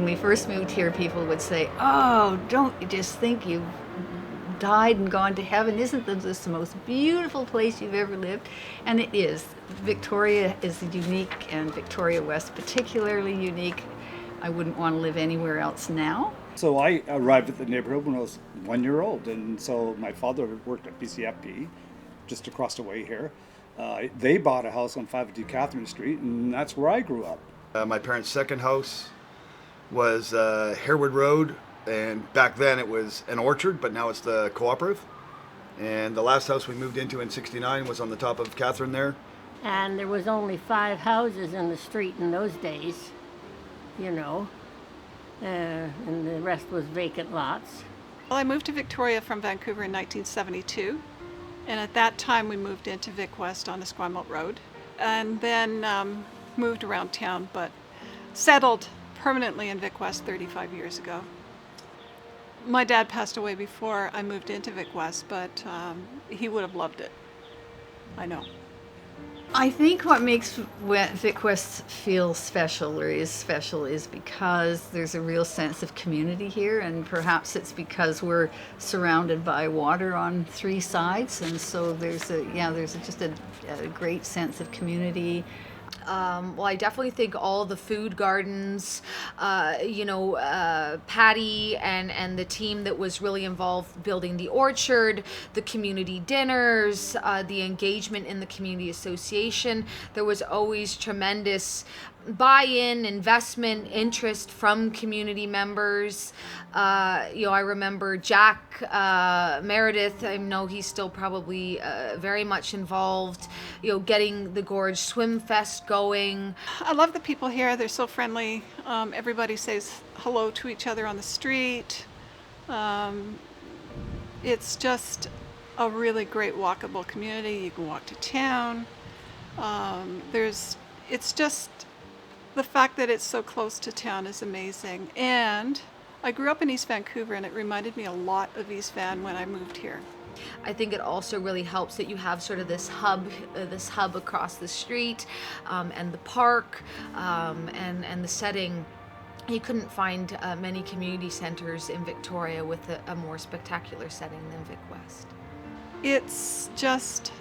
we first moved here, people would say, "Oh, don't you just think you've died and gone to heaven? Isn't this the most beautiful place you've ever lived?" And it is. Victoria is unique, and Victoria West particularly unique. I wouldn't want to live anywhere else now. So I arrived at the neighborhood when I was 1 year old, and so my father worked at BCFP just across the way here. They bought a house on 502 Catherine Street, and that's where I grew up. My parents' second house was Harewood Road, and back then it was an orchard, but now it's the cooperative. And the last house we moved into in '69 was on the top of Catherine there. And there was only 5 houses in the street in those days, you know, and the rest was vacant lots. Well, I moved to Victoria from Vancouver in 1972, and at that time we moved into Vic West on Esquimalt Road, and then moved around town, but settled permanently in Vic West 35 years ago. My dad passed away before I moved into Vic West, but he would have loved it. I know. I think what makes Vic West feel special or is special is because there's a real sense of community here, and perhaps it's because we're surrounded by water on 3 sides, and so there's just a great sense of community. Well, I definitely think all the food gardens, Patty and the team that was really involved building the orchard, the community dinners, the engagement in the community association. There was always tremendous buy-in, investment, interest from community members. I remember Jack Meredith, I know he's still probably very much involved, getting the Gorge Swim Fest going. I love the people here. They're so friendly. Everybody says hello to each other on the street. It's just a really great walkable community. You can walk to town. It's just the fact that it's so close to town is amazing. And I grew up in East Vancouver, and it reminded me a lot of East Van when I moved here. I think it also really helps that you have sort of this hub across the street, and the park, and the setting. You couldn't find many community centers in Victoria with a more spectacular setting than Vic West. It's just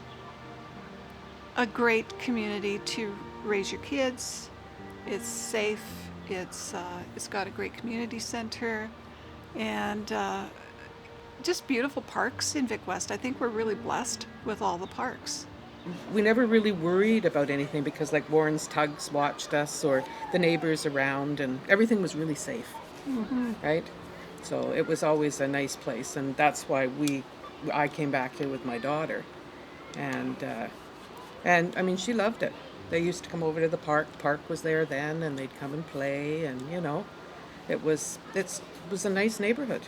a great community to raise your kids. It's safe. It's got a great community center, and just beautiful parks in Vic West. I think we're really blessed with all the parks. We never really worried about anything because like Warren's Tugs watched us or the neighbors around, and everything was really safe, right? So it was always a nice place, and that's why I came back here with my daughter, and I mean, she loved it. They used to come over to the park. The park was there then, and they'd come and play, and it was a nice neighborhood,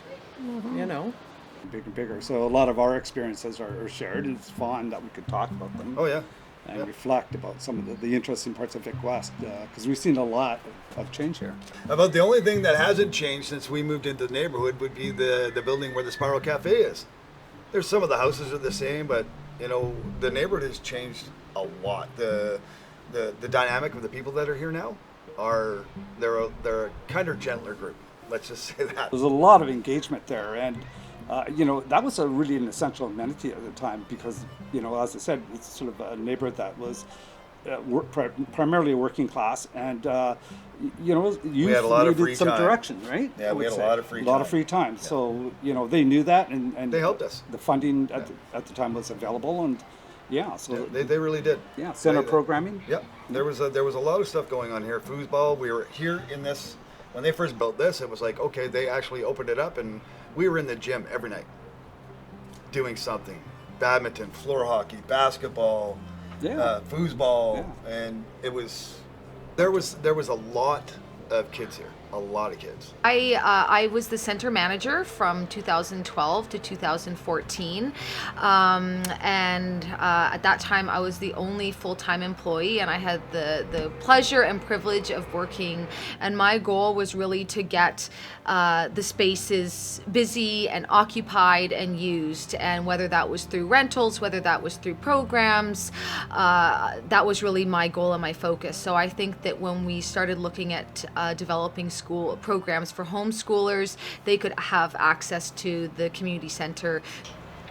Bigger and bigger. So a lot of our experiences are shared, and it's fun that we could talk about them. Oh yeah. And reflect about some of the interesting parts of Vic West, because we've seen a lot of change here. About the only thing that hasn't changed since we moved into the neighborhood would be the building where the Spiral Cafe is. There's some of the houses are the same, but the neighborhood has changed a lot. The dynamic of the people that are here now they're a kinder, gentler group. Let's just say that. There's a lot of engagement there, and that was really an essential amenity at the time because, as I said, it's sort of a neighborhood that was primarily a working class, and youth needed some direction, right? Yeah, we had a lot of free time. A lot of free time. Yeah. So they knew that, and they helped us. The funding at the time was available, and they really did. Yeah, center programming. Yep, there was a lot of stuff going on here. Foosball. We were here in this when they first built this. It was like, okay, they actually opened it up, and we were in the gym every night doing something: badminton, floor hockey, basketball, foosball, and there was a lot of kids here. A lot of kids. I was the center manager from 2012 to 2014, and at that time I was the only full-time employee, and I had the pleasure and privilege of working, and my goal was really to get the spaces busy and occupied and used, and whether that was through rentals, whether that was through programs, that was really my goal and my focus. So I think that when we started looking at developing homeschool programs for homeschoolers. They could have access to the community center.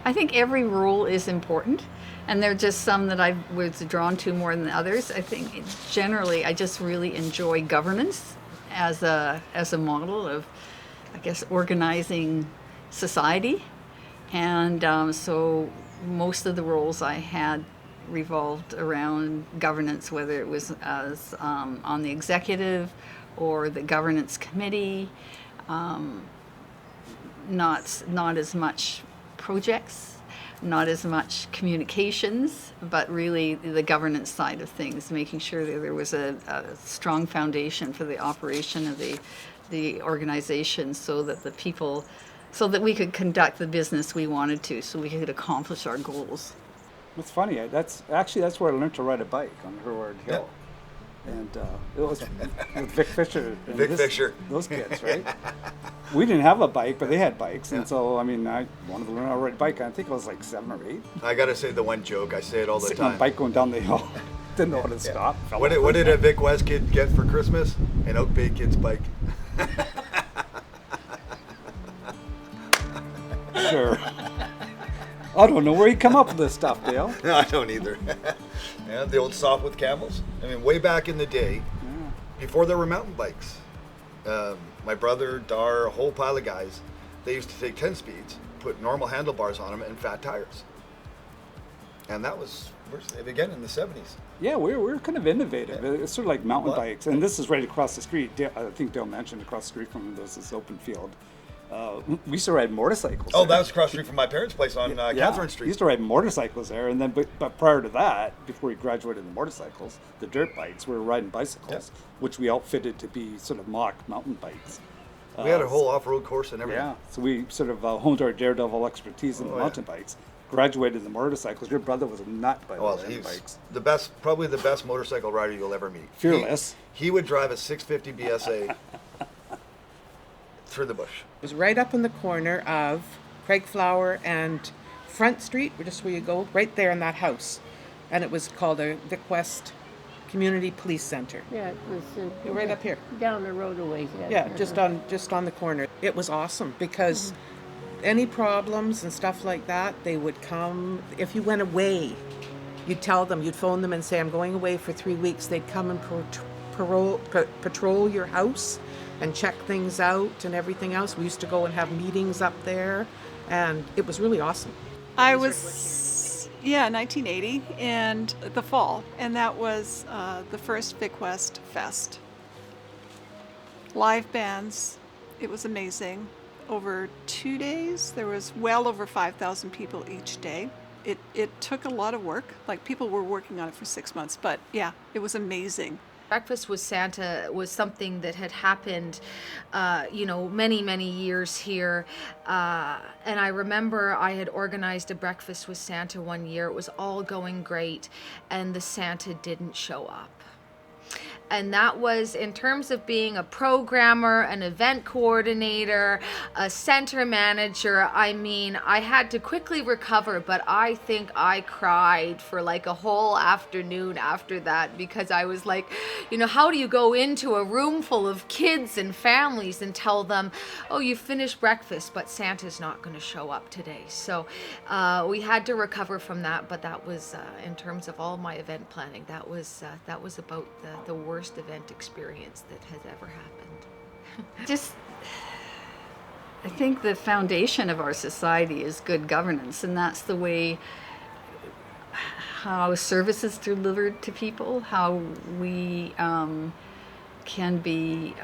I think every role is important, and there are just some that I was drawn to more than others. I think generally I just really enjoy governance as a model of, I guess, organizing society. And so most of the roles I had revolved around governance, whether it was as on the executive or the governance committee. Not as much projects, not as much communications, but really the governance side of things, making sure that there was a strong foundation for the operation of the organization, so that the people, so that we could conduct the business we wanted to, so we could accomplish our goals. It's funny. That's where I learned to ride a bike on Herward Hill, and it was with Vic Fisher. And Fisher. Those kids, right? We didn't have a bike, but they had bikes, and so I mean, I wanted to learn how to ride a bike. I think I was like 7 or 8. I gotta say the one joke. I say it all the Sitting on a time. bike going down the hill, didn't know how to stop. fell What off. did a Vic West kid get for Christmas? An Oak Bay kid's bike. Sure. I don't know where you come up with this stuff, Dale. No, I don't either. Yeah, the old soft with camels. I mean, way back in the day, before there were mountain bikes, my brother, Dar, a whole pile of guys, they used to take 10 speeds, put normal handlebars on them, and fat tires. And that was, again, in the 70s. Yeah, we're kind of innovative. Yeah. It's sort of like mountain What? bikes, and this is right across the street. I think Dale mentioned across the street from this open field. We used to ride motorcycles. Oh, there. that was across the street from my parents' place on Catherine We Street. used to ride motorcycles there, and then but prior to that, before we graduated the motorcycles, the dirt bikes, we were riding bicycles, which we outfitted to be sort of mock mountain bikes. We had a whole off-road course and everything. Yeah, so we sort of honed our daredevil expertise in the mountain bikes. Graduated the motorcycles. Your brother was a nut by Well, mountain he's bikes. probably the best motorcycle rider you'll ever meet. Fearless. He would drive a 650 BSA through the bush. It was right up in the corner of Craigflower and Front Street, just where you go, right there in that house. And it was called a Vic West Community Police Center. Yeah, it was Right up here. down the road a ways. Yeah, just on the corner. It was awesome because any problems and stuff like that, they would come. If you went away, you'd tell them, you'd phone them and say, I'm going away for 3 weeks. They'd come and patrol your house and check things out and everything else. We used to go and have meetings up there, and it was really awesome. I was, 1980, and the fall, and that was the first Vic West Fest. Live bands, it was amazing. Over 2 days, there was well over 5,000 people each day. It took a lot of work, like people were working on it for 6 months, but yeah, it was amazing. Breakfast with Santa was something that had happened, many, many years here. And I remember I had organized a breakfast with Santa one year. It was all going great, and the Santa didn't show up. And that was, in terms of being a programmer, an event coordinator, a center manager, I mean, I had to quickly recover, but I think I cried for like a whole afternoon after that, because I was like, how do you go into a room full of kids and families and tell them, oh, you finished breakfast, but Santa's not going to show up today. So we had to recover from that, but that was, in terms of all my event planning, that was about the worst event experience that has ever happened. I think the foundation of our society is good governance, and that's the way how service is delivered to people, how we can be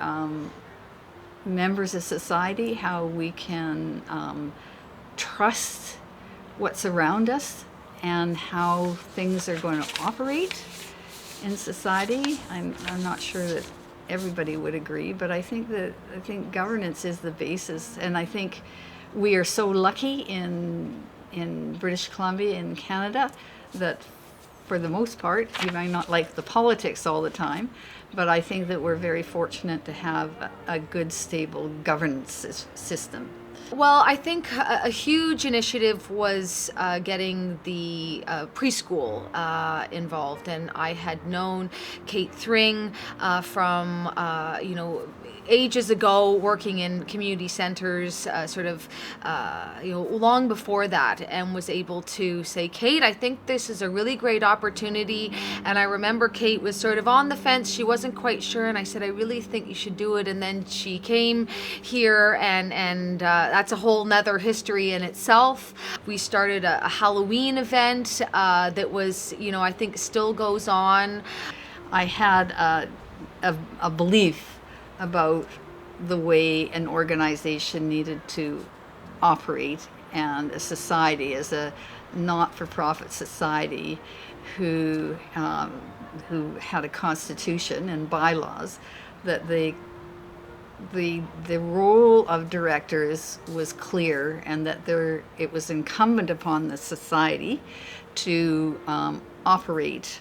members of society, how we can trust what's around us and how things are going to operate in society. I'm not sure that everybody would agree, but I think governance is the basis, and I think we are so lucky in British Columbia, in Canada, that for the most part, you might not like the politics all the time, but I think that we're very fortunate to have a good, stable governance system. Well, I think a huge initiative was getting the preschool involved, and I had known Kate Thring from, ages ago, working in community centers, long before that, and was able to say, Kate, I think this is a really great opportunity. And I remember Kate was sort of on the fence. She wasn't quite sure. And I said, I really think you should do it. And then she came here, and that's a whole nother history in itself. We started a Halloween event that was, I think still goes on. I had a belief about the way an organization needed to operate, and a society as a not-for-profit society who had a constitution and bylaws, that the role of directors was clear, and that it was incumbent upon the society to operate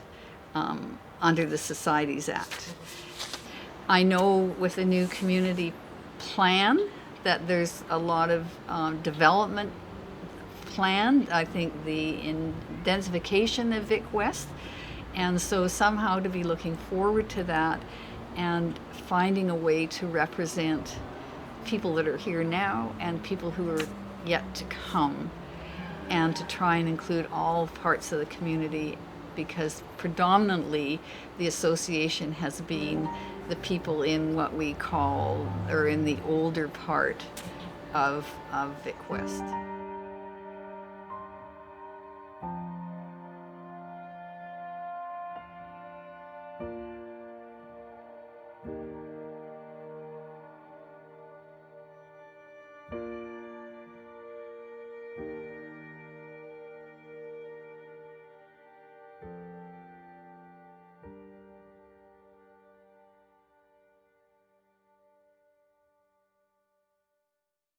under the Societies Act. I know with the new community plan that there's a lot of development planned. I think the identification of Vic West, and so somehow to be looking forward to that and finding a way to represent people that are here now and people who are yet to come, and to try and include all parts of the community, because predominantly the association has been the people in what we call, or in the older part of Vic West.